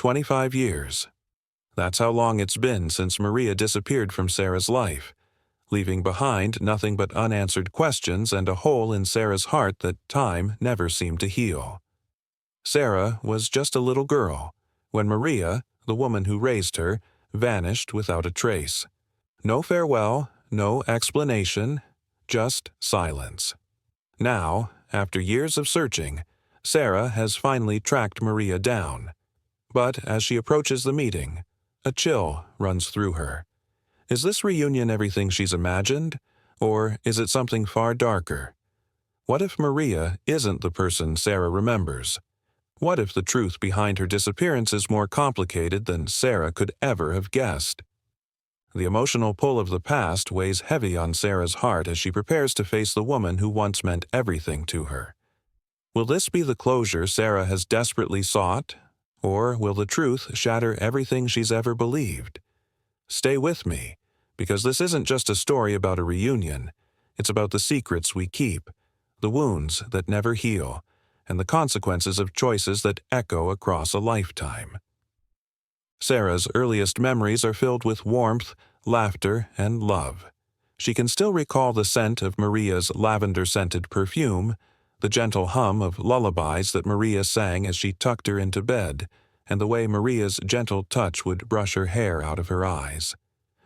25 years. That's how long it's been since Maria disappeared from Sarah's life, leaving behind nothing but unanswered questions and a hole in Sarah's heart that time never seemed to heal. Sarah was just a little girl when Maria, the woman who raised her, vanished without a trace. No farewell, no explanation, just silence. Now, after years of searching, Sarah has finally tracked Maria down. But as she approaches the meeting, a chill runs through her. Is this reunion everything she's imagined, or is it something far darker? What if Maria isn't the person Sarah remembers? What if the truth behind her disappearance is more complicated than Sarah could ever have guessed? The emotional pull of the past weighs heavy on Sarah's heart as she prepares to face the woman who once meant everything to her. Will this be the closure Sarah has desperately sought, or will the truth shatter everything she's ever believed? Stay with me, because this isn't just a story about a reunion. It's about the secrets we keep, the wounds that never heal, and the consequences of choices that echo across a lifetime. Sarah's earliest memories are filled with warmth, laughter, and love. She can still recall the scent of Maria's lavender-scented perfume, the gentle hum of lullabies that Maria sang as she tucked her into bed, and the way Maria's gentle touch would brush her hair out of her eyes.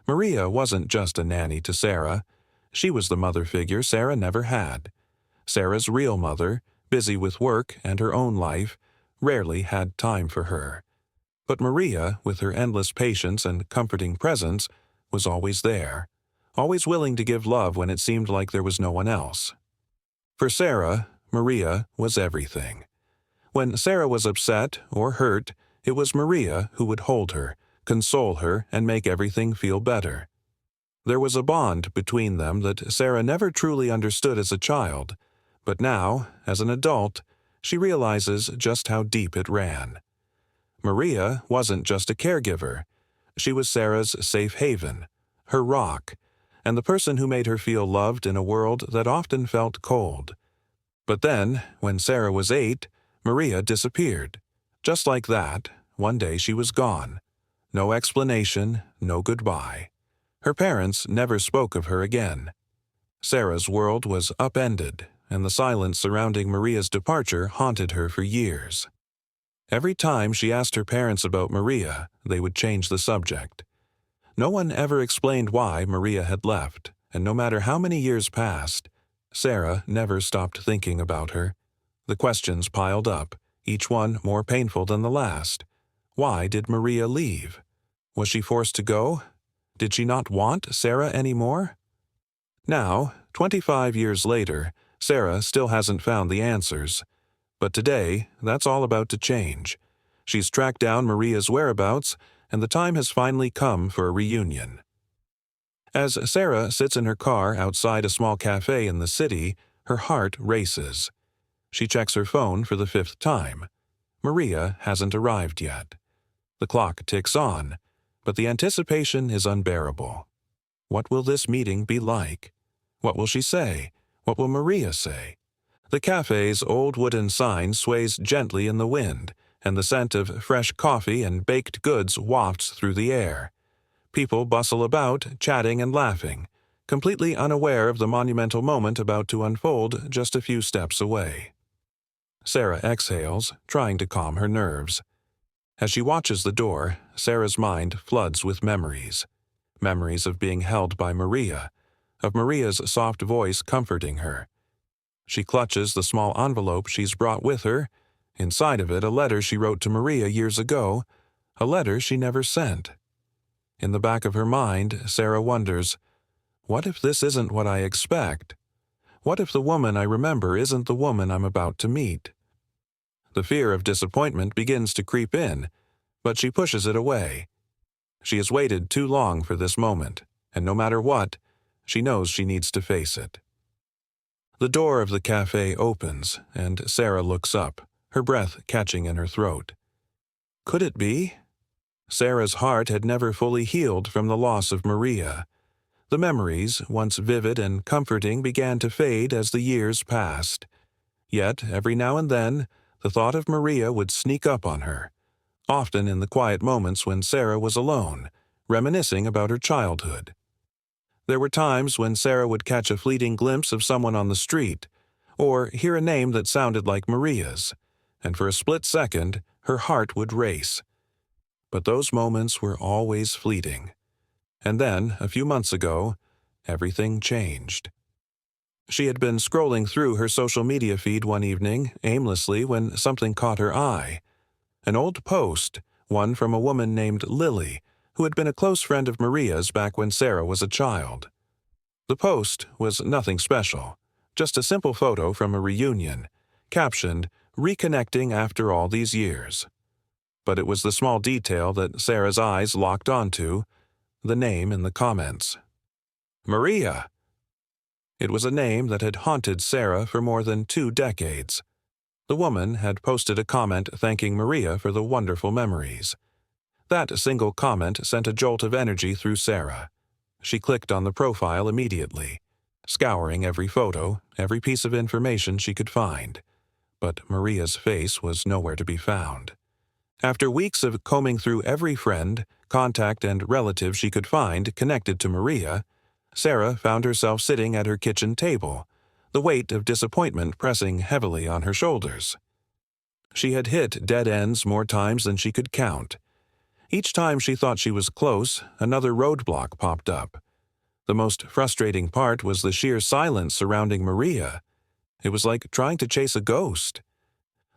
Maria wasn't just a nanny to Sarah. She was the mother figure Sarah never had. Sarah's real mother, busy with work and her own life, rarely had time for her. But Maria, with her endless patience and comforting presence, was always there, always willing to give love when it seemed like there was no one else. For Sarah, Maria was everything. When Sarah was upset or hurt, it was Maria who would hold her, console her, and make everything feel better. There was a bond between them that Sarah never truly understood as a child, but now, as an adult, she realizes just how deep it ran. Maria wasn't just a caregiver. She was Sarah's safe haven, her rock, and the person who made her feel loved in a world that often felt cold. But then, when Sarah was 8, Maria disappeared. Just like that, one day she was gone. No explanation, no goodbye. Her parents never spoke of her again. Sarah's world was upended, and the silence surrounding Maria's departure haunted her for years. Every time she asked her parents about Maria, they would change the subject. No one ever explained why Maria had left, and no matter how many years passed, Sarah never stopped thinking about her. The questions piled up, each one more painful than the last. Why did Maria leave? Was she forced to go? Did she not want Sarah anymore? Now, 25 years later, Sarah still hasn't found the answers. But today, that's all about to change. She's tracked down Maria's whereabouts, and the time has finally come for a reunion. As Sarah sits in her car outside a small cafe in the city, her heart races. She checks her phone for the 5th time. Maria hasn't arrived yet. The clock ticks on, but the anticipation is unbearable. What will this meeting be like? What will she say? What will Maria say? The cafe's old wooden sign sways gently in the wind, and the scent of fresh coffee and baked goods wafts through the air. People bustle about, chatting and laughing, completely unaware of the monumental moment about to unfold just a few steps away. Sarah exhales, trying to calm her nerves. As she watches the door, Sarah's mind floods with memories. Memories of being held by Maria, of Maria's soft voice comforting her. She clutches the small envelope she's brought with her. Inside of it, a letter she wrote to Maria years ago, a letter she never sent. In the back of her mind, Sarah wonders, what if this isn't what I expect? What if the woman I remember isn't the woman I'm about to meet? The fear of disappointment begins to creep in, but she pushes it away. She has waited too long for this moment, and no matter what, she knows she needs to face it. The door of the cafe opens, and Sarah looks up, her breath catching in her throat. Could it be? Sarah's heart had never fully healed from the loss of Maria. The memories, once vivid and comforting, began to fade as the years passed. Yet, every now and then, the thought of Maria would sneak up on her. often in the quiet moments when Sarah was alone, reminiscing about her childhood. There were times when Sarah would catch a fleeting glimpse of someone on the street, or hear a name that sounded like Maria's, and for a split second, her heart would race. But those moments were always fleeting. And then, a few months ago, everything changed. She had been scrolling through her social media feed one evening, aimlessly, when something caught her eye. An old post, one from a woman named Lily, who had been a close friend of Maria's back when Sarah was a child. The post was nothing special, just a simple photo from a reunion, captioned, "Reconnecting after all these years." But it was the small detail that Sarah's eyes locked onto, the name in the comments. Maria! It was a name that had haunted Sarah for more than 2 decades. The woman had posted a comment thanking Maria for the wonderful memories. That single comment sent a jolt of energy through Sarah. She clicked on the profile immediately, scouring every photo, every piece of information she could find. But Maria's face was nowhere to be found. After weeks of combing through every friend, contact, and relative she could find connected to Maria, Sarah found herself sitting at her kitchen table, the weight of disappointment pressing heavily on her shoulders. She had hit dead ends more times than she could count. Each time she thought she was close, another roadblock popped up. The most frustrating part was the sheer silence surrounding Maria. It was like trying to chase a ghost.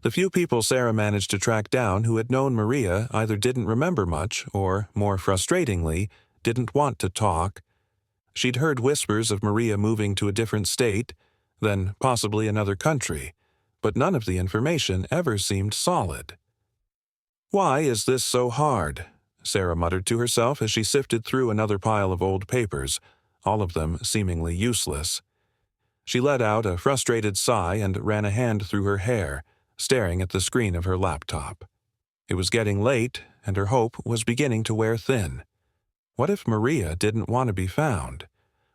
The few people Sarah managed to track down who had known Maria either didn't remember much or, more frustratingly, didn't want to talk. She'd heard whispers of Maria moving to a different state, then possibly another country, but none of the information ever seemed solid. "Why is this so hard?" Sarah muttered to herself as she sifted through another pile of old papers, all of them seemingly useless. She let out a frustrated sigh and ran a hand through her hair, staring at the screen of her laptop. It was getting late, and her hope was beginning to wear thin. What if Maria didn't want to be found?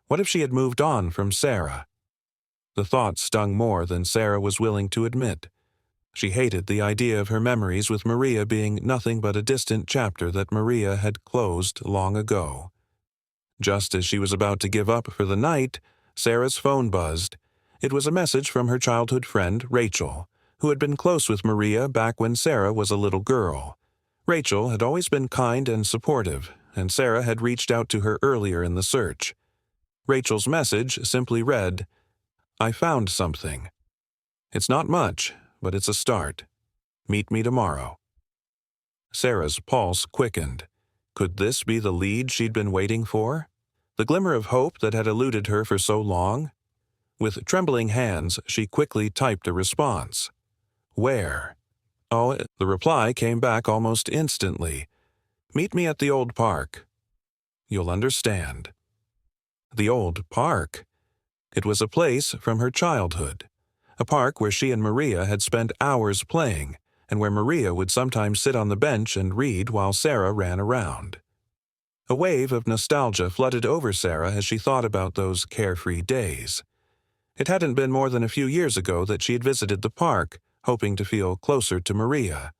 What if she had moved on from Sarah? The thought stung more than Sarah was willing to admit. She hated the idea of her memories with Maria being nothing but a distant chapter that Maria had closed long ago. Just as she was about to give up for the night, Sarah's phone buzzed. It was a message from her childhood friend, Rachel, who had been close with Maria back when Sarah was a little girl. Rachel had always been kind and supportive, and Sarah had reached out to her earlier in the search. Rachel's message simply read, "I found something. It's not much, but it's a start. Meet me tomorrow." Sarah's pulse quickened. Could this be the lead she'd been waiting for? The glimmer of hope that had eluded her for so long? With trembling hands, she quickly typed a response. "Where?" Oh, the reply came back almost instantly. "Meet me at the old park. You'll understand." The old park. It was a place from her childhood. A park where she and Maria had spent hours playing, and where Maria would sometimes sit on the bench and read while Sarah ran around. A wave of nostalgia flooded over Sarah as she thought about those carefree days. It hadn't been more than a few years ago that she had visited the park, hoping to feel closer to Maria.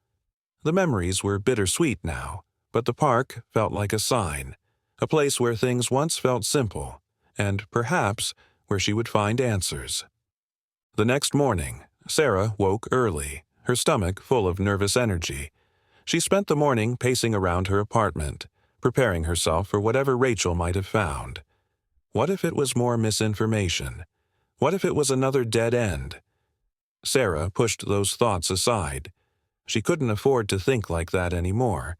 The memories were bittersweet now, but the park felt like a sign, a place where things once felt simple, and perhaps where she would find answers. The next morning, Sarah woke early, her stomach full of nervous energy. She spent the morning pacing around her apartment, preparing herself for whatever Rachel might have found. What if it was more misinformation? What if it was another dead end? Sarah pushed those thoughts aside. She couldn't afford to think like that anymore.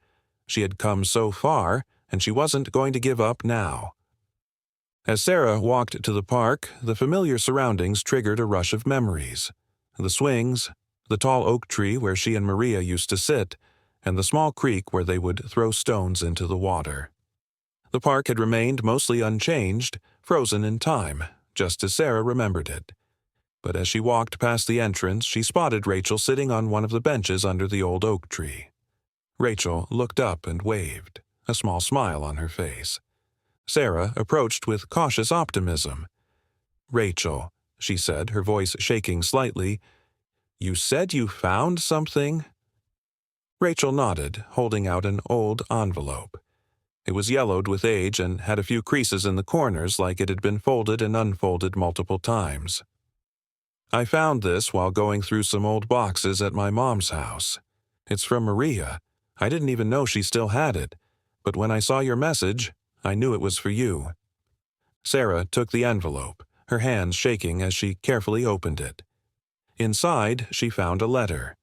She had come so far, and she wasn't going to give up now. As Sarah walked to the park, the familiar surroundings triggered a rush of memories. The swings, the tall oak tree where she and Maria used to sit, and the small creek where they would throw stones into the water. The park had remained mostly unchanged, frozen in time, just as Sarah remembered it. But as she walked past the entrance, she spotted Rachel sitting on one of the benches under the old oak tree. Rachel looked up and waved, a small smile on her face. Sarah approached with cautious optimism. "Rachel," she said, her voice shaking slightly, "you said you found something?" Rachel nodded, holding out an old envelope. It was yellowed with age and had a few creases in the corners like it had been folded and unfolded multiple times. I found this while going through some old boxes at my mom's house. It's from Maria. I didn't even know she still had it, but when I saw your message, I knew it was for you. Sarah took the envelope, her hands shaking as she carefully opened it. Inside, she found a letter.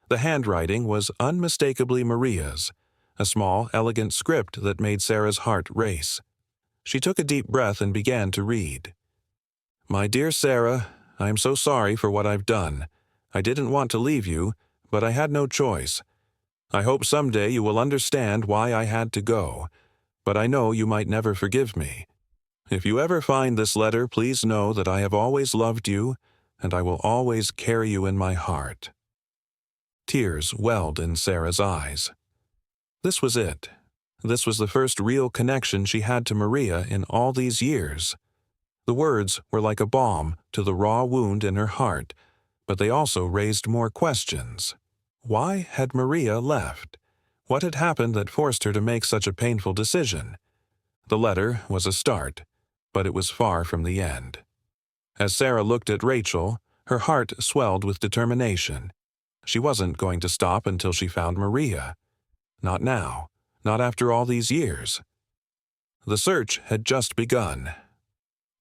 The handwriting was unmistakably Maria's, a small, elegant script that made Sarah's heart race. She took a deep breath and began to read. My dear Sarah, I am so sorry for what I've done. I didn't want to leave you, but I had no choice. I hope someday you will understand why I had to go, but I know you might never forgive me. If you ever find this letter, please know that I have always loved you, and I will always carry you in my heart. Tears welled in Sarah's eyes. This was it. This was the first real connection she had to Maria in all these years. The words were like a balm to the raw wound in her heart, but they also raised more questions. Why had Maria left? What had happened that forced her to make such a painful decision? The letter was a start, but it was far from the end. As Sarah looked at Rachel, her heart swelled with determination. She wasn't going to stop until she found Maria. Not now, not after all these years. The search had just begun.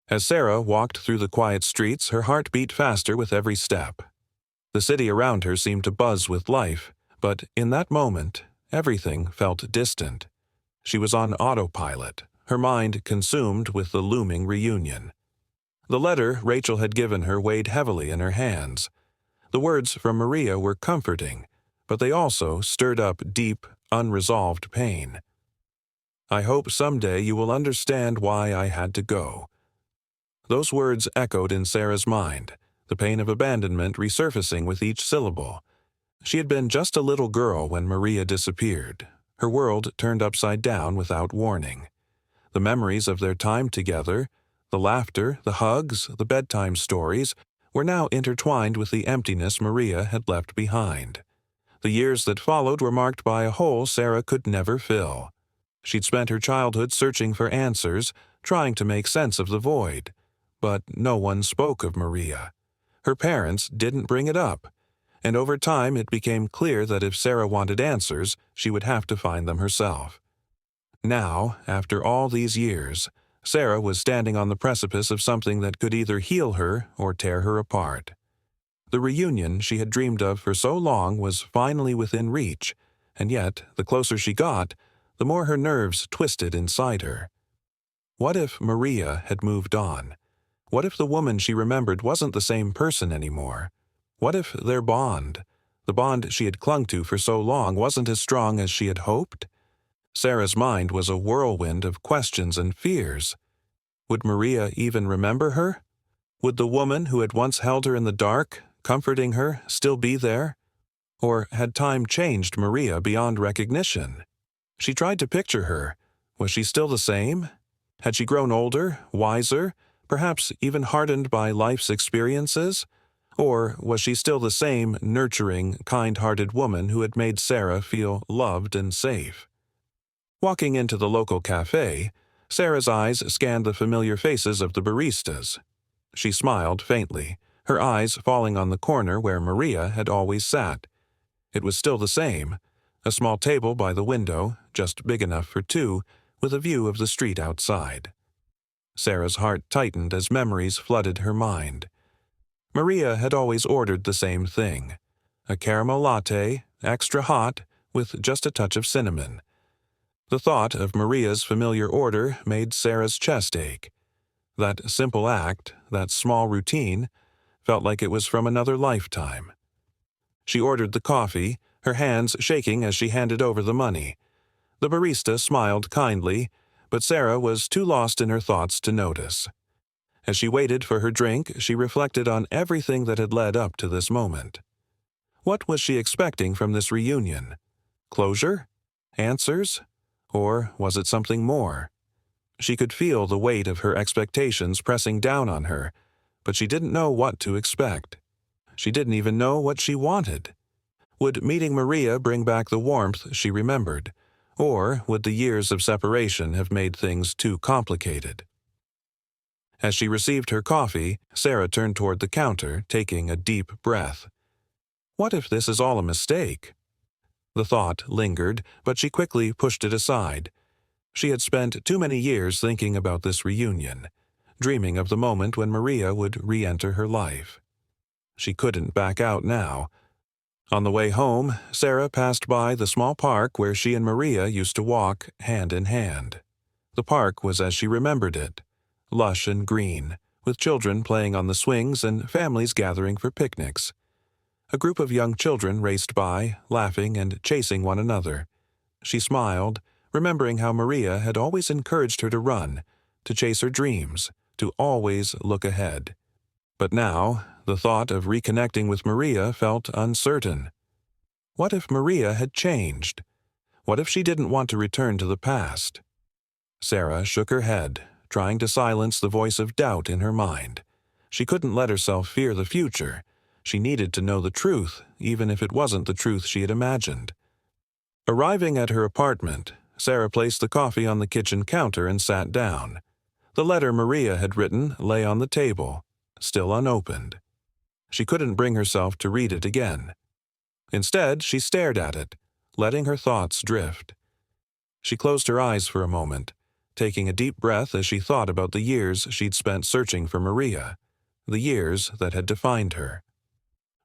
As Sarah walked through the quiet streets, her heart beat faster with every step. The city around her seemed to buzz with life, but in that moment, everything felt distant. She was on autopilot, her mind consumed with the looming reunion. The letter Rachel had given her weighed heavily in her hands. The words from Maria were comforting, but they also stirred up deep, unresolved pain. I hope someday you will understand why I had to go. Those words echoed in Sarah's mind, the pain of abandonment resurfacing with each syllable. She had been just a little girl when Maria disappeared. Her world turned upside down without warning. The memories of their time together, the laughter, the hugs, the bedtime stories, were now intertwined with the emptiness Maria had left behind. The years that followed were marked by a hole Sarah could never fill. She'd spent her childhood searching for answers, trying to make sense of the void. But no one spoke of Maria. Her parents didn't bring it up, and over time it became clear that if Sarah wanted answers, she would have to find them herself. Now, after all these years, Sarah was standing on the precipice of something that could either heal her or tear her apart. The reunion she had dreamed of for so long was finally within reach, and yet, the closer she got, the more her nerves twisted inside her. What if Maria had moved on? What if the woman she remembered wasn't the same person anymore? What if their bond, the bond she had clung to for so long, wasn't as strong as she had hoped? Sarah's mind was a whirlwind of questions and fears. Would Maria even remember her? Would the woman who had once held her in the dark, comforting her, still be there? Or had time changed Maria beyond recognition? She tried to picture her. Was she still the same? Had she grown older, wiser, perhaps even hardened by life's experiences? Or was she still the same nurturing, kind-hearted woman who had made Sarah feel loved and safe? Walking into the local cafe, Sarah's eyes scanned the familiar faces of the baristas. She smiled faintly, her eyes falling on the corner where Maria had always sat. It was still the same, a small table by the window, just big enough for two, with a view of the street outside. Sarah's heart tightened as memories flooded her mind. Maria had always ordered the same thing, a caramel latte, extra hot, with just a touch of cinnamon. The thought of Maria's familiar order made Sarah's chest ache. That simple act, that small routine, felt like it was from another lifetime. She ordered the coffee, her hands shaking as she handed over the money. The barista smiled kindly, but Sarah was too lost in her thoughts to notice. As she waited for her drink, she reflected on everything that had led up to this moment. What was she expecting from this reunion? Closure? Answers? Or was it something more? She could feel the weight of her expectations pressing down on her, but she didn't know what to expect. She didn't even know what she wanted. Would meeting Maria bring back the warmth she remembered, or would the years of separation have made things too complicated? As she received her coffee, Sarah turned toward the counter, taking a deep breath. What if this is all a mistake? The thought lingered, but she quickly pushed it aside. She had spent too many years thinking about this reunion, dreaming of the moment when Maria would re-enter her life. She couldn't back out now. On the way home, Sarah passed by the small park where she and Maria used to walk hand in hand. The park was as she remembered it, lush and green, with children playing on the swings and families gathering for picnics. A group of young children raced by, laughing and chasing one another. She smiled, remembering how Maria had always encouraged her to run, to chase her dreams, to always look ahead. But now, the thought of reconnecting with Maria felt uncertain. What if Maria had changed? What if she didn't want to return to the past? Sarah shook her head, trying to silence the voice of doubt in her mind. She couldn't let herself fear the future. She needed to know the truth, even if it wasn't the truth she had imagined. Arriving at her apartment, Sarah placed the coffee on the kitchen counter and sat down. The letter Maria had written lay on the table, still unopened. She couldn't bring herself to read it again. Instead, she stared at it, letting her thoughts drift. She closed her eyes for a moment, taking a deep breath as she thought about the years she'd spent searching for Maria, the years that had defined her.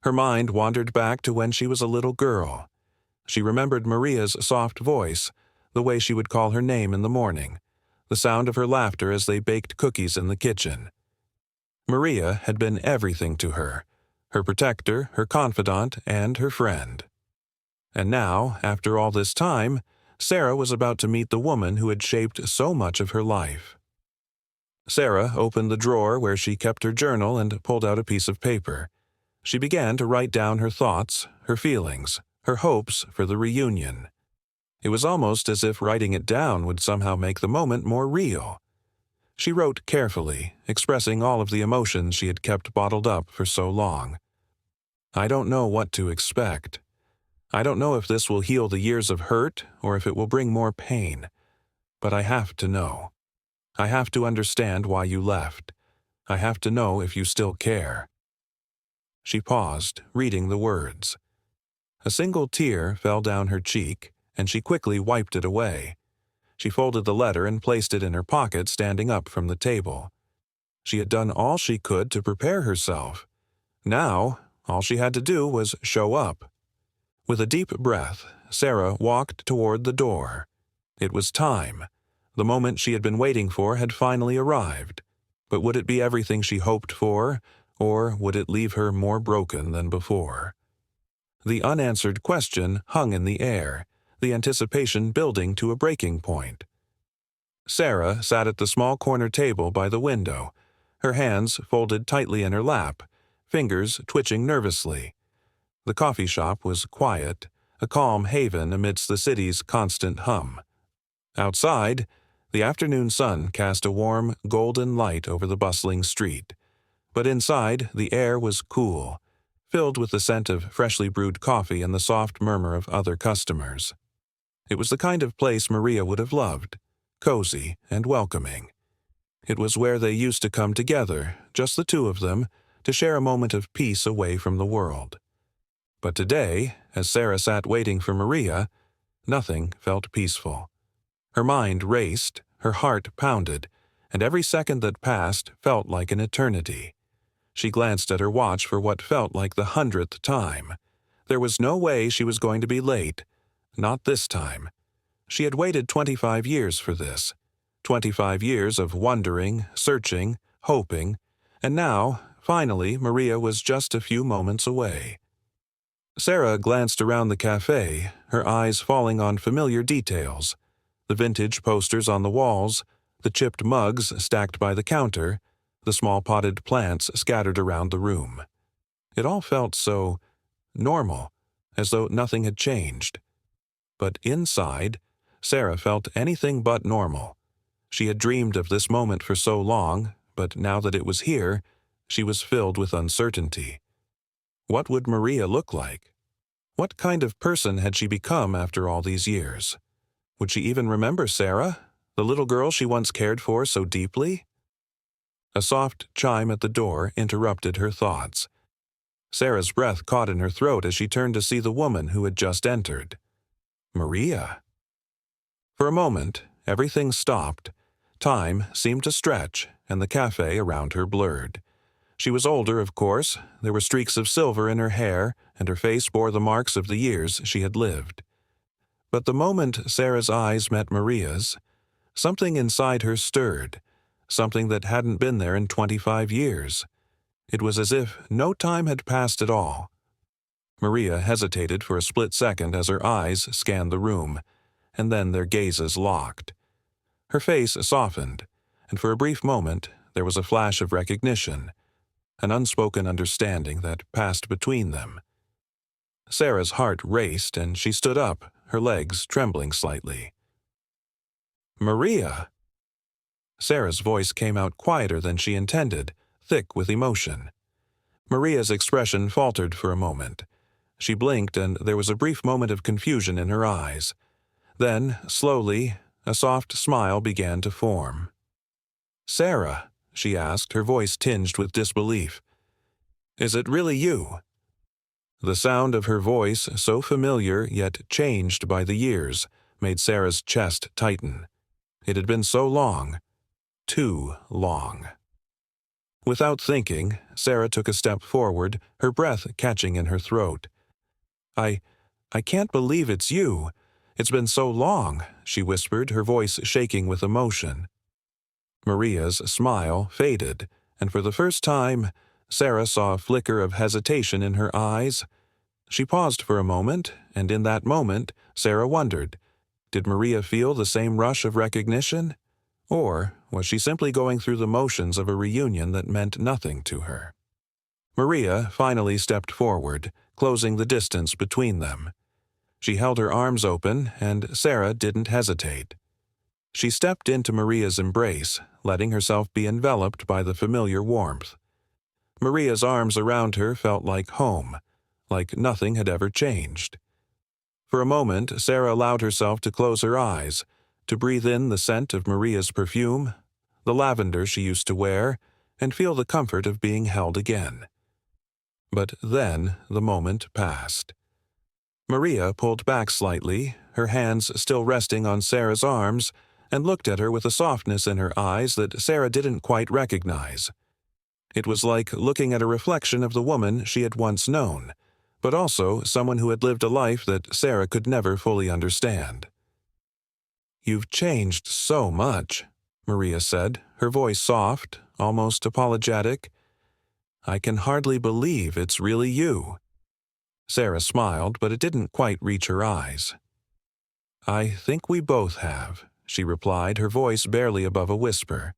Her mind wandered back to when she was a little girl. She remembered Maria's soft voice, the way she would call her name in the morning, the sound of her laughter as they baked cookies in the kitchen. Maria had been everything to her protector, her confidant, and her friend. And now, after all this time, Sarah was about to meet the woman who had shaped so much of her life. Sarah opened the drawer where she kept her journal and pulled out a piece of paper. She began to write down her thoughts, her feelings, her hopes for the reunion. It was almost as if writing it down would somehow make the moment more real. She wrote carefully, expressing all of the emotions she had kept bottled up for so long. I don't know what to expect. I don't know if this will heal the years of hurt or if it will bring more pain. But I have to know. I have to understand why you left. I have to know if you still care. She paused, reading the words. A single tear fell down her cheek, and she quickly wiped it away. She folded the letter and placed it in her pocket, standing up from the table. She had done all she could to prepare herself. Now, all she had to do was show up. With a deep breath, Sarah walked toward the door. It was time. The moment she had been waiting for had finally arrived. But would it be everything she hoped for, or would it leave her more broken than before? The unanswered question hung in the air, the anticipation building to a breaking point. Sarah sat at the small corner table by the window, her hands folded tightly in her lap, fingers twitching nervously. The coffee shop was quiet, a calm haven amidst the city's constant hum. Outside, the afternoon sun cast a warm, golden light over the bustling street. But inside, the air was cool, filled with the scent of freshly brewed coffee and the soft murmur of other customers. It was the kind of place Maria would have loved, cozy and welcoming. It was where they used to come together, just the two of them, to share a moment of peace away from the world. But today, as Sarah sat waiting for Maria, nothing felt peaceful. Her mind raced, her heart pounded, and every second that passed felt like an eternity. She glanced at her watch for what felt like the 100th time. There was no way she was going to be late. Not this time. She had waited 25 years for this. 25 years of wondering, searching, hoping, and now, finally, Maria was just a few moments away. Sarah glanced around the cafe, her eyes falling on familiar details. The vintage posters on the walls, the chipped mugs stacked by the counter, the small potted plants scattered around the room. It all felt so normal, as though nothing had changed. But inside, Sarah felt anything but normal. She had dreamed of this moment for so long, but now that it was here, she was filled with uncertainty. What would Maria look like? What kind of person had she become after all these years? Would she even remember Sarah, the little girl she once cared for so deeply? A soft chime at the door interrupted her thoughts. Sarah's breath caught in her throat as she turned to see the woman who had just entered. Maria. For a moment, everything stopped. Time seemed to stretch, and the cafe around her blurred. She was older, of course. There were streaks of silver in her hair, and her face bore the marks of the years she had lived. But the moment Sarah's eyes met Maria's, something inside her stirred, something that hadn't been there in 25 years. It was as if no time had passed at all. Maria hesitated for a split second as her eyes scanned the room, and then their gazes locked. Her face softened, and for a brief moment there was a flash of recognition, an unspoken understanding that passed between them. Sarah's heart raced, and she stood up, her legs trembling slightly. Maria! Sarah's voice came out quieter than she intended, thick with emotion. Maria's expression faltered for a moment. She blinked, and there was a brief moment of confusion in her eyes. Then, slowly, a soft smile began to form. Sarah, she asked, her voice tinged with disbelief. Is it really you? The sound of her voice, so familiar yet changed by the years, made Sarah's chest tighten. It had been so long. Too long. Without thinking, Sarah took a step forward, her breath catching in her throat. I can't believe it's you. It's been so long, she whispered, her voice shaking with emotion. Maria's smile faded, and for the first time, Sarah saw a flicker of hesitation in her eyes. She paused for a moment, and in that moment, Sarah wondered, did Maria feel the same rush of recognition? Or was she simply going through the motions of a reunion that meant nothing to her? Maria finally stepped forward, closing the distance between them. She held her arms open, and Sarah didn't hesitate. She stepped into Maria's embrace, letting herself be enveloped by the familiar warmth. Maria's arms around her felt like home, like nothing had ever changed. For a moment, Sarah allowed herself to close her eyes, to breathe in the scent of Maria's perfume, the lavender she used to wear, and feel the comfort of being held again. But then the moment passed. Maria pulled back slightly, her hands still resting on Sarah's arms, and looked at her with a softness in her eyes that Sarah didn't quite recognize. It was like looking at a reflection of the woman she had once known, but also someone who had lived a life that Sarah could never fully understand. You've changed so much, Maria said, her voice soft, almost apologetic. I can hardly believe it's really you. Sarah smiled, but it didn't quite reach her eyes. I think we both have, she replied, her voice barely above a whisper.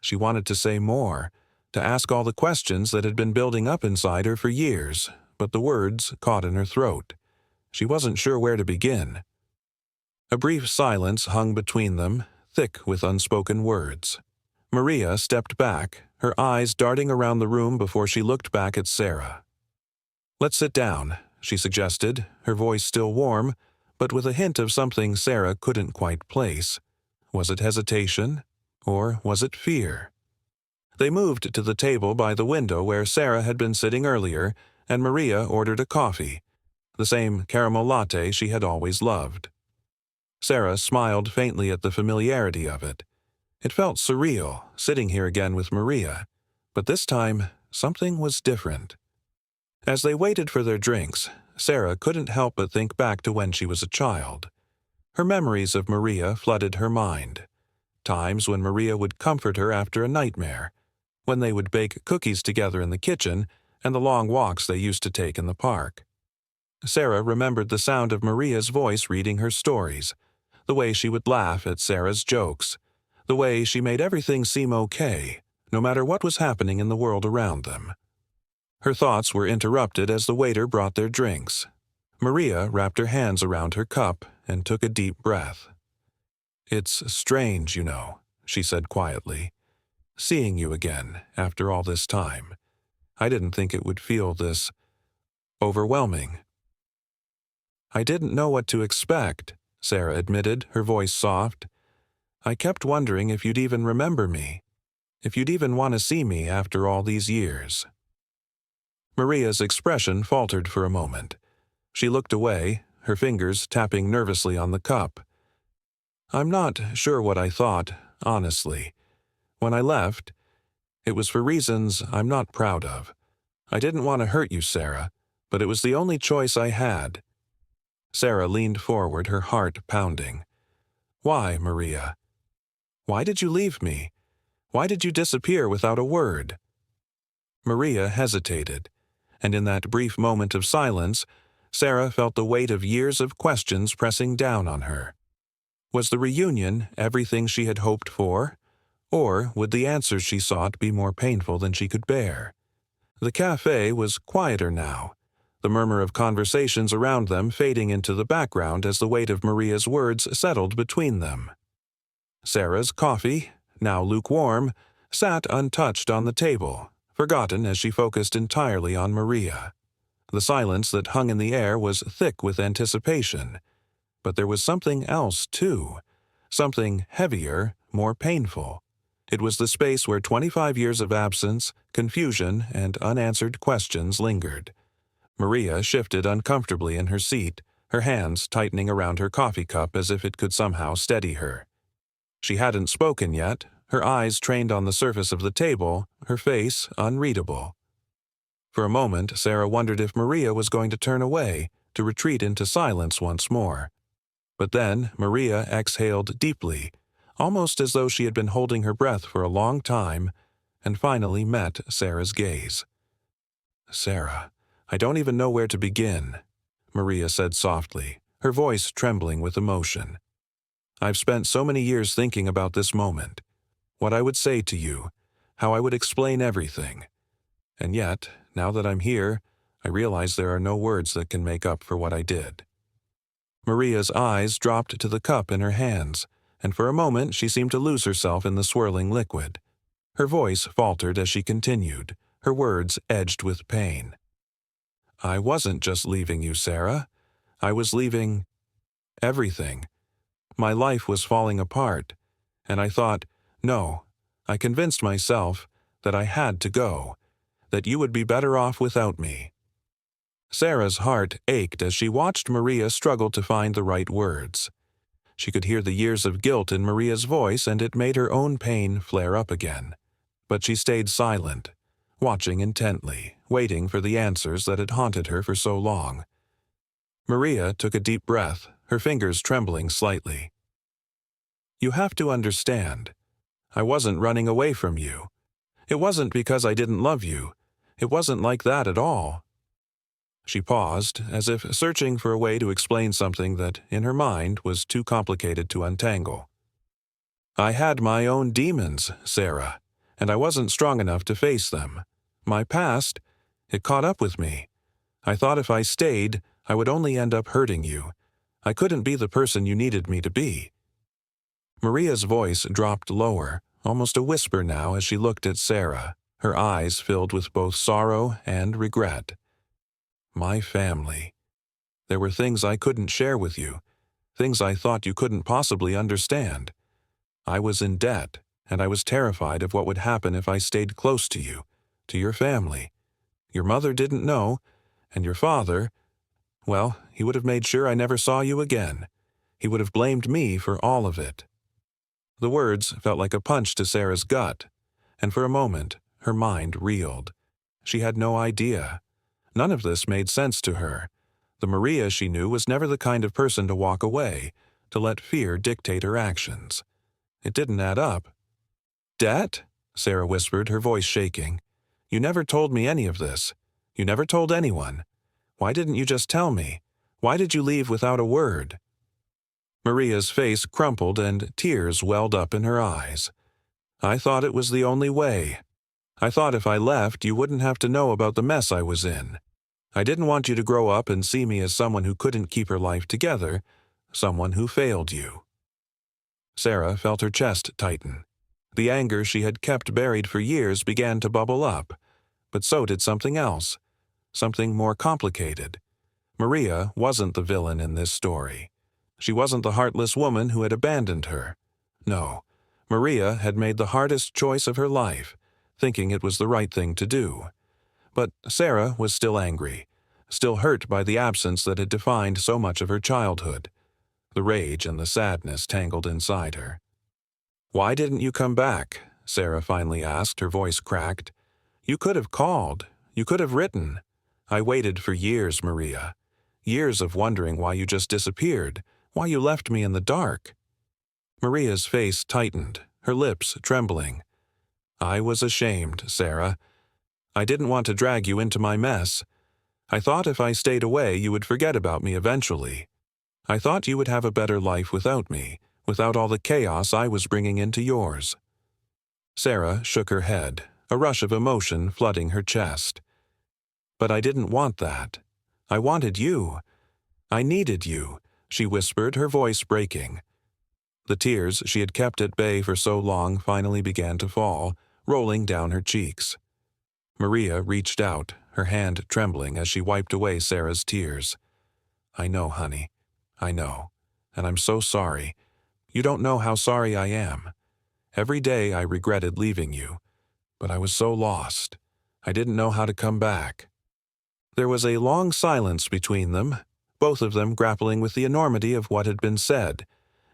She wanted to say more, to ask all the questions that had been building up inside her for years, but the words caught in her throat. She wasn't sure where to begin. A brief silence hung between them, thick with unspoken words. Maria stepped back, her eyes darting around the room before she looked back at Sarah. Let's sit down, she suggested, her voice still warm, but with a hint of something Sarah couldn't quite place. Was it hesitation, or was it fear? They moved to the table by the window where Sarah had been sitting earlier, and Maria ordered a coffee, the same caramel latte she had always loved. Sarah smiled faintly at the familiarity of it. It felt surreal, sitting here again with Maria, but this time something was different. As they waited for their drinks, Sarah couldn't help but think back to when she was a child. Her memories of Maria flooded her mind. Times when Maria would comfort her after a nightmare, when they would bake cookies together in the kitchen, and the long walks they used to take in the park. Sarah remembered the sound of Maria's voice reading her stories, the way she would laugh at Sarah's jokes, the way she made everything seem okay, no matter what was happening in the world around them. Her thoughts were interrupted as the waiter brought their drinks. Maria wrapped her hands around her cup and took a deep breath. It's strange, you know, she said quietly, seeing you again after all this time. I didn't think it would feel this overwhelming. I didn't know what to expect, Sarah admitted, her voice soft. I kept wondering if you'd even remember me, if you'd even want to see me after all these years. Maria's expression faltered for a moment. She looked away, her fingers tapping nervously on the cup. I'm not sure what I thought, honestly. When I left, it was for reasons I'm not proud of. I didn't want to hurt you, Sarah, but it was the only choice I had. Sarah leaned forward, her heart pounding. Why, Maria? Why did you leave me? Why did you disappear without a word? Maria hesitated, and in that brief moment of silence, Sarah felt the weight of years of questions pressing down on her. Was the reunion everything she had hoped for, or would the answers she sought be more painful than she could bear? The cafe was quieter now, the murmur of conversations around them fading into the background as the weight of Maria's words settled between them. Sarah's coffee, now lukewarm, sat untouched on the table, forgotten as she focused entirely on Maria. The silence that hung in the air was thick with anticipation, but there was something else, too, something heavier, more painful. It was the space where 25 years of absence, confusion, and unanswered questions lingered. Maria shifted uncomfortably in her seat, her hands tightening around her coffee cup as if it could somehow steady her. She hadn't spoken yet, her eyes trained on the surface of the table, her face unreadable. For a moment, Sarah wondered if Maria was going to turn away, to retreat into silence once more. But then Maria exhaled deeply, almost as though she had been holding her breath for a long time, and finally met Sarah's gaze. Sarah, I don't even know where to begin, Maria said softly, her voice trembling with emotion. I've spent so many years thinking about this moment, what I would say to you, how I would explain everything. And yet, now that I'm here, I realize there are no words that can make up for what I did. Maria's eyes dropped to the cup in her hands, and for a moment she seemed to lose herself in the swirling liquid. Her voice faltered as she continued, her words edged with pain. I wasn't just leaving you, Sarah. I was leaving everything. My life was falling apart, and I thought, no, I convinced myself that I had to go, that you would be better off without me. Sarah's heart ached as she watched Maria struggle to find the right words. She could hear the years of guilt in Maria's voice, and it made her own pain flare up again. But she stayed silent, watching intently, waiting for the answers that had haunted her for so long. Maria took a deep breath, her fingers trembling slightly. You have to understand. I wasn't running away from you. It wasn't because I didn't love you. It wasn't like that at all. She paused, as if searching for a way to explain something that, in her mind, was too complicated to untangle. I had my own demons, Sarah, and I wasn't strong enough to face them. My past, it caught up with me. I thought if I stayed, I would only end up hurting you. I couldn't be the person you needed me to be. Maria's voice dropped lower, almost a whisper now as she looked at Sarah, her eyes filled with both sorrow and regret. My family. There were things I couldn't share with you, things I thought you couldn't possibly understand. I was in debt, and I was terrified of what would happen if I stayed close to you, to your family. Your mother didn't know, and your father, well, he would have made sure I never saw you again. He would have blamed me for all of it. The words felt like a punch to Sarah's gut, and for a moment, her mind reeled. She had no idea. None of this made sense to her. The Maria she knew was never the kind of person to walk away, to let fear dictate her actions. It didn't add up. Debt? Sarah whispered, her voice shaking. You never told me any of this. You never told anyone. Why didn't you just tell me? Why did you leave without a word? Maria's face crumpled and tears welled up in her eyes. I thought it was the only way. I thought if I left, you wouldn't have to know about the mess I was in. I didn't want you to grow up and see me as someone who couldn't keep her life together, someone who failed you. Sarah felt her chest tighten. The anger she had kept buried for years began to bubble up, but so did something else, something more complicated. Maria wasn't the villain in this story. She wasn't the heartless woman who had abandoned her. No, Maria had made the hardest choice of her life, thinking it was the right thing to do. But Sarah was still angry, still hurt by the absence that had defined so much of her childhood. The rage and the sadness tangled inside her. "Why didn't you come back?" Sarah finally asked, her voice cracked. "You could have called. You could have written. I waited for years, Maria. Years of wondering why you just disappeared, why you left me in the dark." Maria's face tightened, her lips trembling. "I was ashamed, Sarah. I didn't want to drag you into my mess. I thought if I stayed away you would forget about me eventually. I thought you would have a better life without me, without all the chaos I was bringing into yours." Sarah shook her head, a rush of emotion flooding her chest. "But I didn't want that. I wanted you. I needed you," she whispered, her voice breaking. The tears she had kept at bay for so long finally began to fall, rolling down her cheeks. Maria reached out, her hand trembling as she wiped away Sarah's tears. "I know, honey. I know. And I'm so sorry. You don't know how sorry I am. Every day I regretted leaving you. But I was so lost. I didn't know how to come back." There was a long silence between them, both of them grappling with the enormity of what had been said,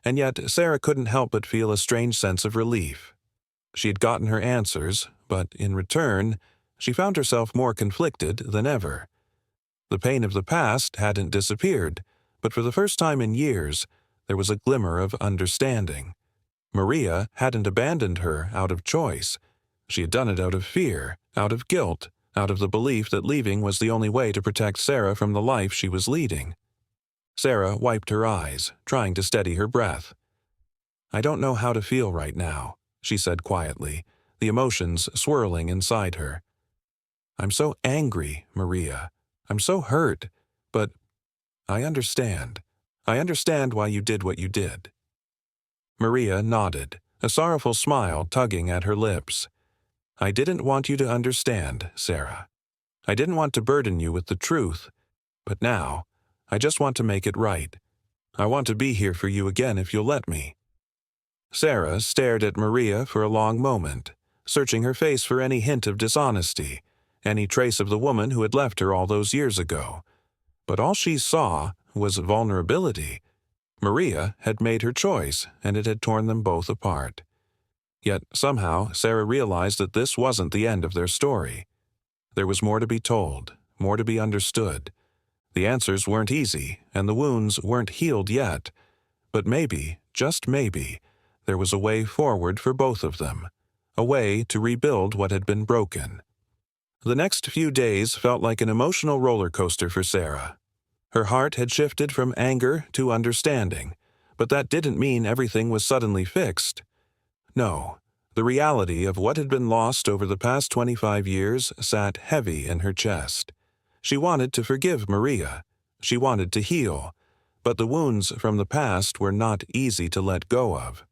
and yet Sarah couldn't help but feel a strange sense of relief. She had gotten her answers, but in return, she found herself more conflicted than ever. The pain of the past hadn't disappeared, but for the first time in years, there was a glimmer of understanding. Maria hadn't abandoned her out of choice. She had done it out of fear, out of guilt, out of the belief that leaving was the only way to protect Sarah from the life she was leading. Sarah wiped her eyes, trying to steady her breath. "I don't know how to feel right now," she said quietly, the emotions swirling inside her. "I'm so angry, Maria. I'm so hurt, but I understand. I understand why you did what you did." Maria nodded, a sorrowful smile tugging at her lips. "I didn't want you to understand, Sarah. I didn't want to burden you with the truth, but now, I just want to make it right. I want to be here for you again if you'll let me." Sarah stared at Maria for a long moment, searching her face for any hint of dishonesty, any trace of the woman who had left her all those years ago. But all she saw was vulnerability. Maria had made her choice, and it had torn them both apart. Yet somehow Sarah realized that this wasn't the end of their story. There was more to be told, more to be understood. The answers weren't easy, and the wounds weren't healed yet. But maybe, just maybe, there was a way forward for both of them, a way to rebuild what had been broken. The next few days felt like an emotional roller coaster for Sarah. Her heart had shifted from anger to understanding, but that didn't mean everything was suddenly fixed. No, the reality of what had been lost over the past 25 years sat heavy in her chest. She wanted to forgive Maria. She wanted to heal, but the wounds from the past were not easy to let go of.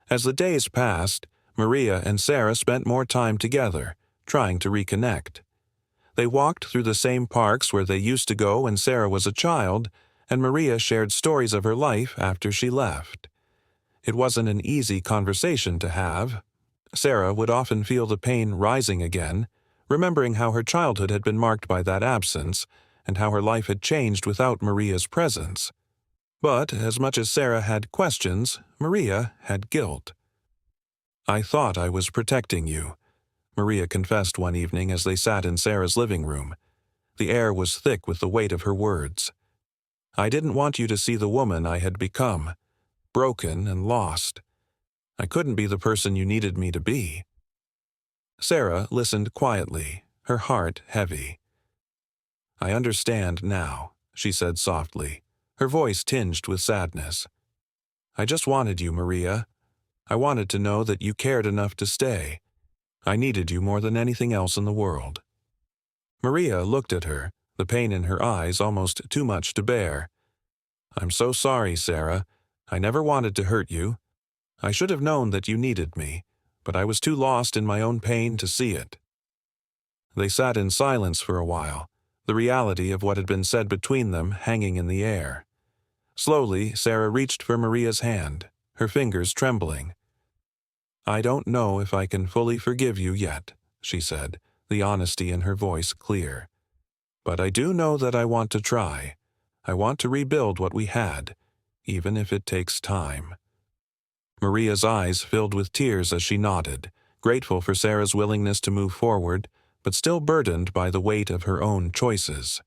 As the days passed, Maria and Sarah spent more time together, trying to reconnect. They walked through the same parks where they used to go when Sarah was a child, and Maria shared stories of her life after she left. It wasn't an easy conversation to have. Sarah would often feel the pain rising again, remembering how her childhood had been marked by that absence, and how her life had changed without Maria's presence. But as much as Sarah had questions, Maria had guilt. "I thought I was protecting you," Maria confessed one evening as they sat in Sarah's living room. The air was thick with the weight of her words. "I didn't want you to see the woman I had become, broken and lost. I couldn't be the person you needed me to be." Sarah listened quietly, her heart heavy. "I understand now," she said softly, her voice tinged with sadness. "I just wanted you, Maria. I wanted to know that you cared enough to stay. I needed you more than anything else in the world." Maria looked at her, the pain in her eyes almost too much to bear. "I'm so sorry, Sarah. I never wanted to hurt you. I should have known that you needed me, but I was too lost in my own pain to see it." They sat in silence for a while, the reality of what had been said between them hanging in the air. Slowly, Sarah reached for Maria's hand, her fingers trembling. "I don't know if I can fully forgive you yet," she said, the honesty in her voice clear. "But I do know that I want to try. I want to rebuild what we had, even if it takes time." Maria's eyes filled with tears as she nodded, grateful for Sarah's willingness to move forward, but still burdened by the weight of her own choices.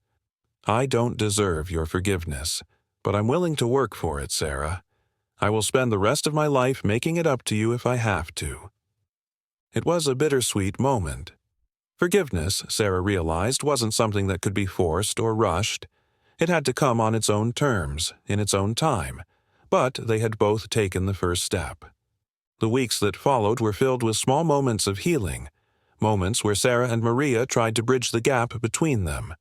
"I don't deserve your forgiveness, but I'm willing to work for it, Sarah. I will spend the rest of my life making it up to you if I have to." It was a bittersweet moment. Forgiveness, Sarah realized, wasn't something that could be forced or rushed. It had to come on its own terms, in its own time, but they had both taken the first step. The weeks that followed were filled with small moments of healing, moments where Sarah and Maria tried to bridge the gap between them.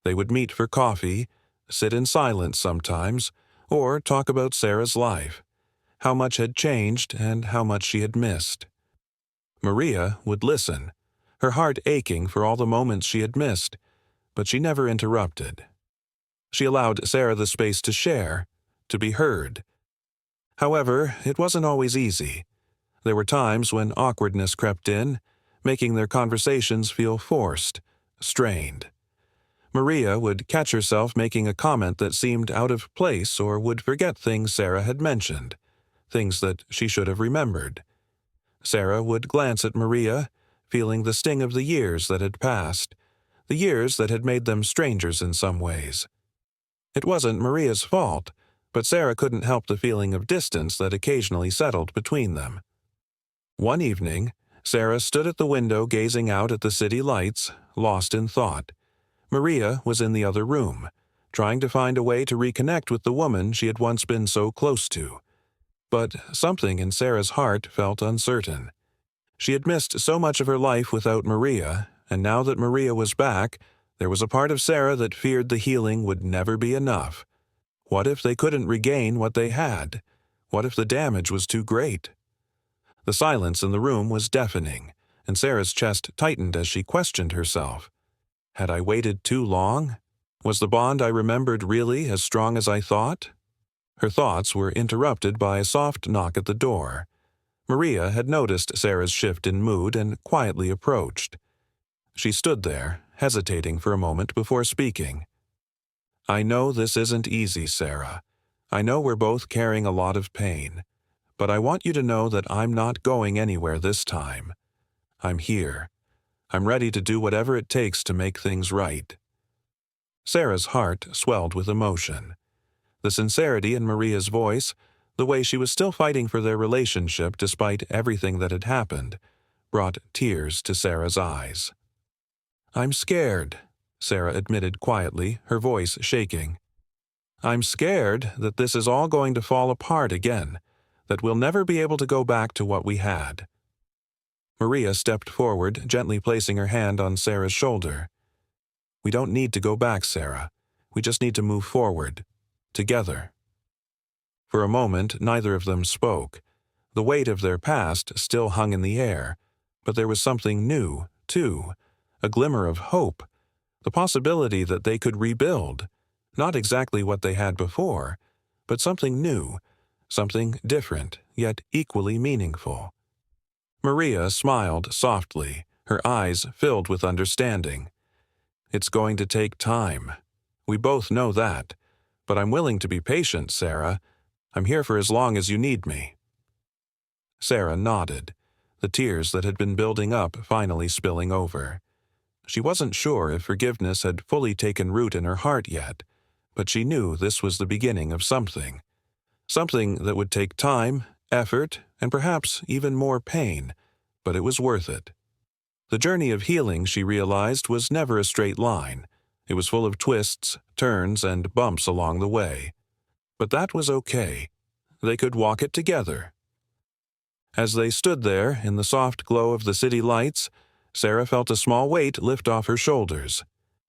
They would meet for coffee, sit in silence sometimes, or talk about Sarah's life, how much had changed and how much she had missed. Maria would listen, her heart aching for all the moments she had missed, but she never interrupted. She allowed Sarah the space to share, to be heard. However, it wasn't always easy. There were times when awkwardness crept in, making their conversations feel forced, strained. Maria would catch herself making a comment that seemed out of place or would forget things Sarah had mentioned, things that she should have remembered. Sarah would glance at Maria, feeling the sting of the years that had passed, the years that had made them strangers in some ways. It wasn't Maria's fault, but Sarah couldn't help the feeling of distance that occasionally settled between them. One evening, Sarah stood at the window gazing out at the city lights, lost in thought. Maria was in the other room, trying to find a way to reconnect with the woman she had once been so close to. But something in Sarah's heart felt uncertain. She had missed so much of her life without Maria, and now that Maria was back, there was a part of Sarah that feared the healing would never be enough. What if they couldn't regain what they had? What if the damage was too great? The silence in the room was deafening, and Sarah's chest tightened as she questioned herself. Had I waited too long? Was the bond I remembered really as strong as I thought? Her thoughts were interrupted by a soft knock at the door. Maria had noticed Sarah's shift in mood and quietly approached. She stood there, hesitating for a moment before speaking. "I know this isn't easy, Sarah. I know we're both carrying a lot of pain. But I want you to know that I'm not going anywhere this time. I'm here. I'm ready to do whatever it takes to make things right." Sarah's heart swelled with emotion. The sincerity in Maria's voice, the way she was still fighting for their relationship despite everything that had happened, brought tears to Sarah's eyes. "I'm scared," Sarah admitted quietly, her voice shaking. "I'm scared that this is all going to fall apart again, that we'll never be able to go back to what we had." Maria stepped forward, gently placing her hand on Sarah's shoulder. "We don't need to go back, Sarah. We just need to move forward. Together." For a moment, neither of them spoke. The weight of their past still hung in the air, but there was something new, too, a glimmer of hope, the possibility that they could rebuild, not exactly what they had before, but something new, something different, yet equally meaningful. Maria smiled softly, her eyes filled with understanding. "It's going to take time. We both know that. But I'm willing to be patient, Sarah. I'm here for as long as you need me." Sarah nodded, the tears that had been building up finally spilling over. She wasn't sure if forgiveness had fully taken root in her heart yet, but she knew this was the beginning of something. Something that would take time, effort, and perhaps even more pain, but it was worth it. The journey of healing, she realized, was never a straight line. It was full of twists, turns, and bumps along the way. But that was okay. They could walk it together. As they stood there, in the soft glow of the city lights, Sarah felt a small weight lift off her shoulders.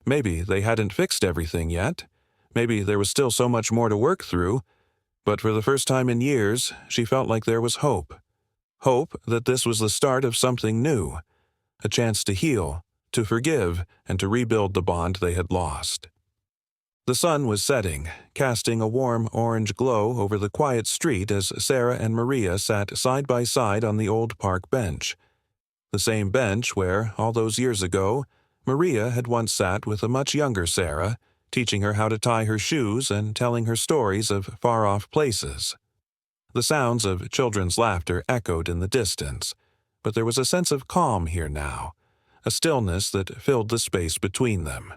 Maybe they hadn't fixed everything yet. Maybe there was still so much more to work through. But for the first time in years, she felt like there was hope. Hope that this was the start of something new. A chance to heal, to forgive, and to rebuild the bond they had lost. The sun was setting, casting a warm orange glow over the quiet street as Sarah and Maria sat side by side on the old park bench. The same bench where, all those years ago, Maria had once sat with a much younger Sarah, teaching her how to tie her shoes and telling her stories of far-off places. The sounds of children's laughter echoed in the distance, but there was a sense of calm here now, a stillness that filled the space between them.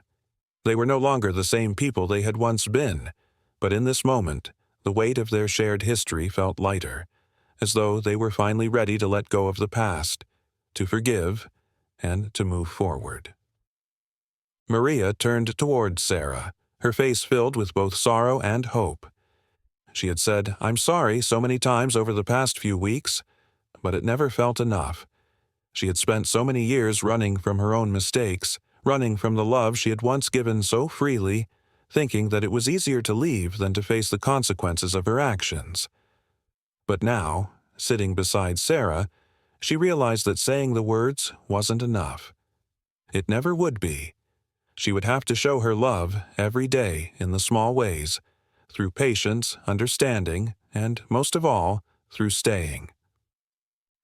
They were no longer the same people they had once been, but in this moment, the weight of their shared history felt lighter, as though they were finally ready to let go of the past, to forgive, and to move forward. Maria turned toward Sarah, her face filled with both sorrow and hope. She had said, "I'm sorry," so many times over the past few weeks, but it never felt enough. She had spent so many years running from her own mistakes, running from the love she had once given so freely, thinking that it was easier to leave than to face the consequences of her actions. But now, sitting beside Sarah, she realized that saying the words wasn't enough. It never would be. She would have to show her love every day in the small ways, through patience, understanding, and, most of all, through staying.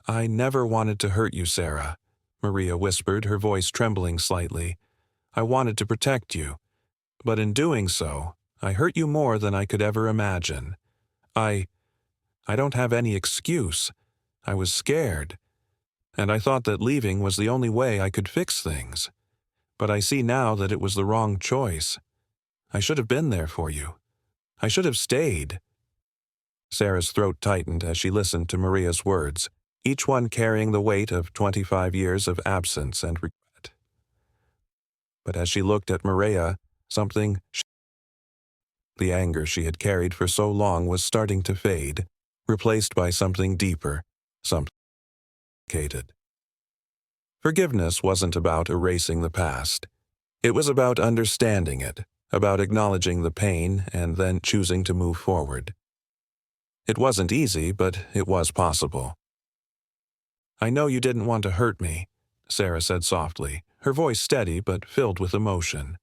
"I never wanted to hurt you, Sarah," Maria whispered, her voice trembling slightly. "I wanted to protect you. But in doing so, I hurt you more than I could ever imagine. I don't have any excuse. I was scared. And I thought that leaving was the only way I could fix things. But I see now that it was the wrong choice. I should have been there for you. I should have stayed." Sarah's throat tightened as she listened to Maria's words, each one carrying the weight of 25 years of absence and regret. But as she looked at Maria, the anger she had carried for so long was starting to fade, replaced by something deeper, something complicated. Forgiveness wasn't about erasing the past. It was about understanding it, about acknowledging the pain and then choosing to move forward. It wasn't easy, but it was possible. "I know you didn't want to hurt me," Sarah said softly, her voice steady but filled with emotion.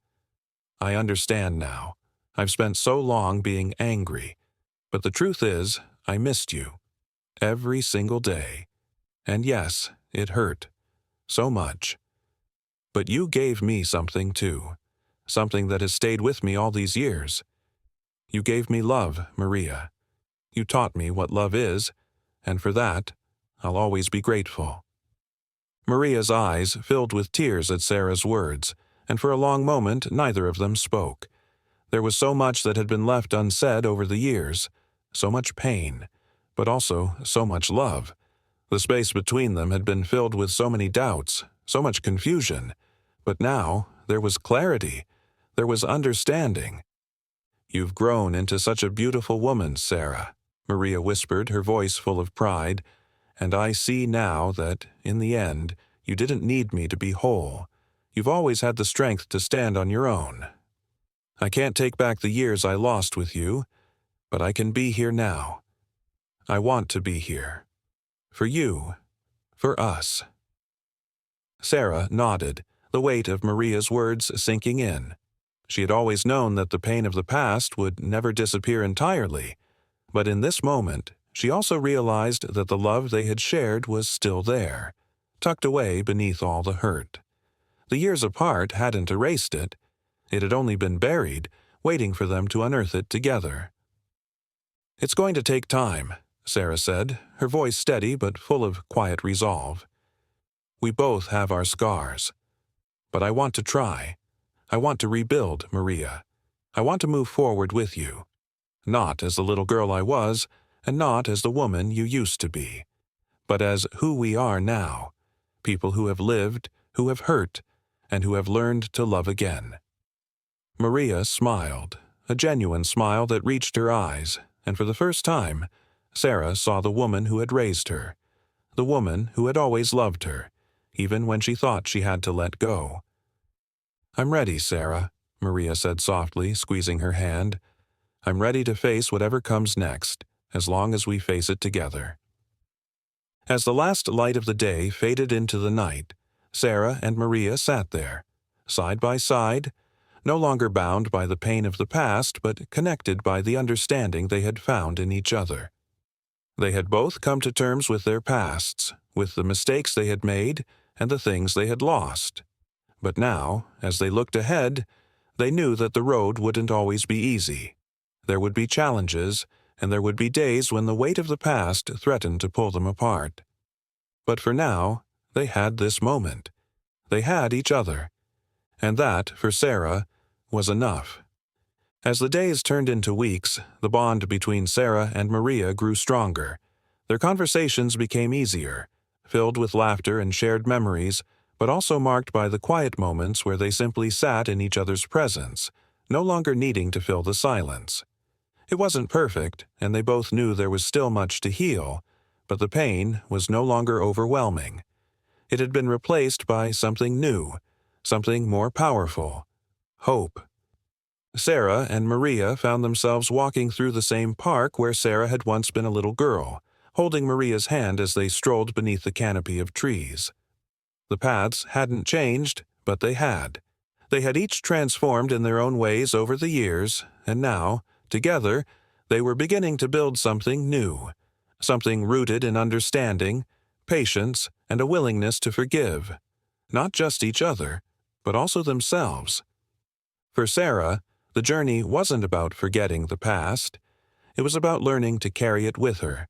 "I understand now. I've spent so long being angry, but the truth is, I missed you. Every single day. And yes, it hurt. So much. But you gave me something too. Something that has stayed with me all these years. You gave me love, Maria. You taught me what love is, and for that, I'll always be grateful." Maria's eyes filled with tears at Sarah's words, and for a long moment neither of them spoke. There was so much that had been left unsaid over the years, so much pain, but also so much love. The space between them had been filled with so many doubts, so much confusion, but now there was clarity, there was understanding. "You've grown into such a beautiful woman, Sarah," Maria whispered, her voice full of pride, "and I see now that, in the end, you didn't need me to be whole. You've always had the strength to stand on your own. I can't take back the years I lost with you, but I can be here now. I want to be here. For you. For us." Sarah nodded, the weight of Maria's words sinking in. She had always known that the pain of the past would never disappear entirely, but in this moment, she also realized that the love they had shared was still there, tucked away beneath all the hurt. The years apart hadn't erased it. It had only been buried, waiting for them to unearth it together. "It's going to take time," Sarah said, her voice steady but full of quiet resolve. "We both have our scars. But I want to try. I want to rebuild, Maria. I want to move forward with you. Not as the little girl I was, and not as the woman you used to be, but as who we are now, people who have lived, who have hurt, and who have learned to love again." Maria smiled, a genuine smile that reached her eyes, and for the first time, Sarah saw the woman who had raised her, the woman who had always loved her, even when she thought she had to let go. "I'm ready, Sarah," Maria said softly, squeezing her hand. "I'm ready to face whatever comes next, as long as we face it together." As the last light of the day faded into the night, Sarah and Maria sat there, side by side, no longer bound by the pain of the past, but connected by the understanding they had found in each other. They had both come to terms with their pasts, with the mistakes they had made and the things they had lost. But now, as they looked ahead, they knew that the road wouldn't always be easy. There would be challenges, and there would be days when the weight of the past threatened to pull them apart. But for now, they had this moment. They had each other. And that, for Sarah, was enough. As the days turned into weeks, the bond between Sarah and Maria grew stronger. Their conversations became easier, filled with laughter and shared memories, but also marked by the quiet moments where they simply sat in each other's presence, no longer needing to fill the silence. It wasn't perfect, and they both knew there was still much to heal, but the pain was no longer overwhelming. It had been replaced by something new, something more powerful: hope. Sarah and Maria found themselves walking through the same park where Sarah had once been a little girl, holding Maria's hand as they strolled beneath the canopy of trees. The paths hadn't changed, but they had. They had each transformed in their own ways over the years, and now, together, they were beginning to build something new, something rooted in understanding, patience, and a willingness to forgive, not just each other, but also themselves. For Sarah, the journey wasn't about forgetting the past. It was about learning to carry it with her,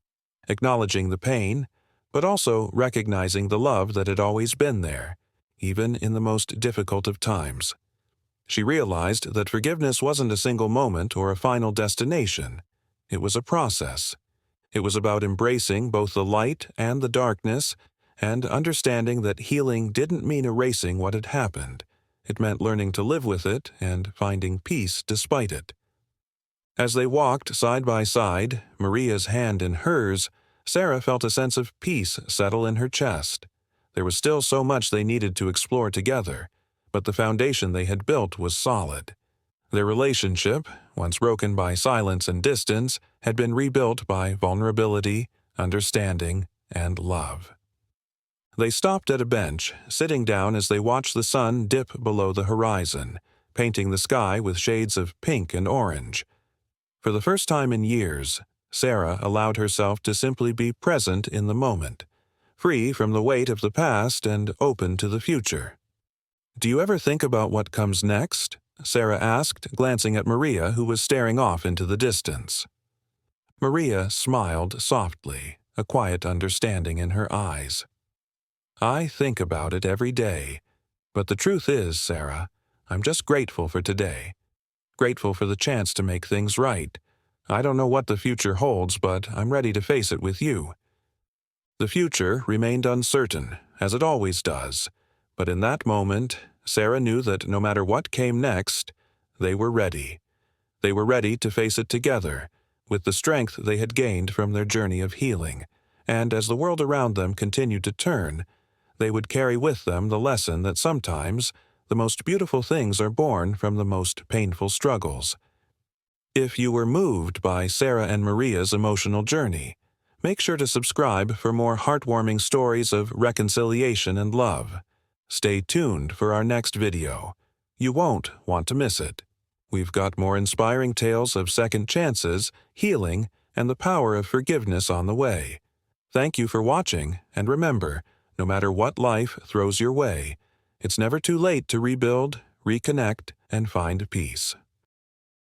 acknowledging the pain, but also recognizing the love that had always been there, even in the most difficult of times. She realized that forgiveness wasn't a single moment or a final destination. It was a process. It was about embracing both the light and the darkness, and understanding that healing didn't mean erasing what had happened. It meant learning to live with it and finding peace despite it. As they walked side by side, Maria's hand in hers, Sarah felt a sense of peace settle in her chest. There was still so much they needed to explore together, but the foundation they had built was solid. Their relationship, once broken by silence and distance, had been rebuilt by vulnerability, understanding, and love. They stopped at a bench, sitting down as they watched the sun dip below the horizon, painting the sky with shades of pink and orange. For the first time in years, Sarah allowed herself to simply be present in the moment, free from the weight of the past and open to the future. "Do you ever think about what comes next?" Sarah asked, glancing at Maria, who was staring off into the distance. Maria smiled softly, a quiet understanding in her eyes. "I think about it every day. But the truth is, Sarah, I'm just grateful for today. Grateful for the chance to make things right. I don't know what the future holds, but I'm ready to face it with you." The future remained uncertain, as it always does. But in that moment, Sarah knew that no matter what came next, they were ready. They were ready to face it together, with the strength they had gained from their journey of healing. And as the world around them continued to turn, they would carry with them the lesson that sometimes the most beautiful things are born from the most painful struggles. If you were moved by Sarah and Maria's emotional journey, make sure to subscribe for more heartwarming stories of reconciliation and love. Stay tuned for our next video. You won't want to miss it. We've got more inspiring tales of second chances, healing, and the power of forgiveness on the way. Thank you for watching, and remember, no matter what life throws your way, it's never too late to rebuild, reconnect, and find peace.